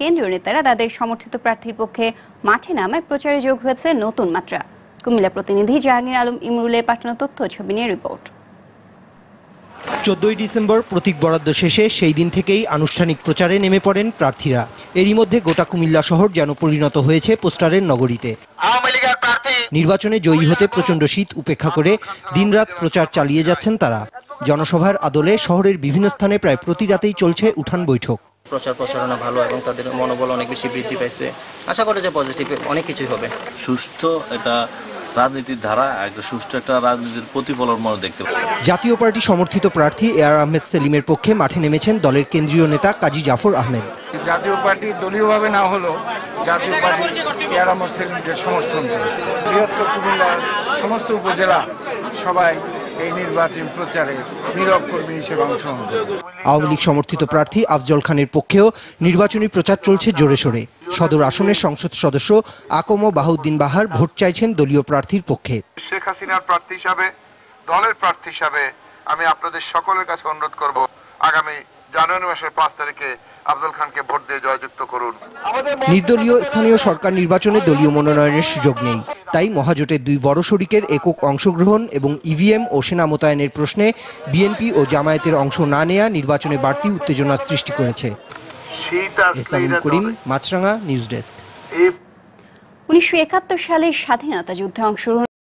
কেন্দ্রীয় নেতারা তাদের সমর্থিত প্রার্থীর পক্ষে মাঠে নামায় প্রচারে যোগ হয়েছে নতুন মাত্রা। কুমিল্লা প্রতিনিধি জাহাঙ্গীর আলম ইমরুলের পাঠানো তথ্য ছবি নিয়ে রিপোর্ট। 14 ডিসেম্বর প্রতীক বরাদ্দ শেষে সেই দিন থেকেই আনুষ্ঠানিক প্রচারে নেমে পড়েন প্রার্থীরা। এরই মধ্যে গোটা কুমিল্লা শহর যেন পরিণত হয়েছে পোস্টারের নগরীতে। নির্বাচনে জয়ী হতে প্রচণ্ড শীত উপেক্ষা করে দিনরাত প্রচার চালিয়ে যাচ্ছেন তারা। জনসভার আদলে শহরের বিভিন্ন স্থানে প্রায় প্রতি রাতেই চলছে উঠান বৈঠক। প্রচারণা ভালো এবং তাদের মনোবল অনেক বেশি বৃদ্ধি পাইছে। আশা করি যে পজিটিভ অনেক কিছুই হবে। সুস্থ এটা রাজনীতির ধারা, একটা সুষ্ঠু একটা রাজনীতির প্রতিফলন মনে দেখতে পাচ্ছি। জাতীয় পার্টি সমর্থিত প্রার্থী এআর আহমেদ সেলিমের পক্ষে মাঠে নেমেছেন দলের কেন্দ্রীয় নেতা কাজী জাফর আহমেদ। জাতীয় পার্টি দলীয়ভাবে না হলেও জাতীয় পার্টি এআর আহমেদ সেলিমকে সমর্থন করেছে। বৃহত্তর কুমিল্লার সমস্ত উপজেলা সবাই এই নির্বাচন প্রচারে নীরব কর্মী হিসেবে অংশগ্রহণ করে। আওয়ামী লীগ সমর্থিত প্রার্থী আফজল খানের পক্ষেও নির্বাচনী প্রচার চলছে জোরে সোরে। সদর আসনের সংসদ সদস্য আকম বাহাউদ্দিন বাহার ভোট চাইছেন দলীয় প্রার্থীর পক্ষে। শেখ হাসিনার প্রার্থী হিসাবে, দলের প্রার্থী হিসাবে আমি আপনাদের সকলের কাছে অনুরোধ করব, আগামী জানুয়ারি মাসের 5 তারিখে আফজল খানকে ভোট দিয়ে জয়যুক্ত করুন। নির্দলীয় স্থানীয় সরকার নির্বাচনে দলীয় মনোনয়নের সুযোগ নেই, তাই মহাজোটের দুই বড় শরিকের একক অংশগ্রহণ এবং ইভিএম ও সেনা মোতায়েনের প্রশ্নে বিএনপি ও জামায়াতের অংশ না নেয়া নির্বাচনে বাড়তি উত্তেজনার সৃষ্টি করেছে। করিম, মাছরাঙা নিউজ ডেস্ক। 1971 সালে স্বাধীনতা যুদ্ধে অংশগ্রহণ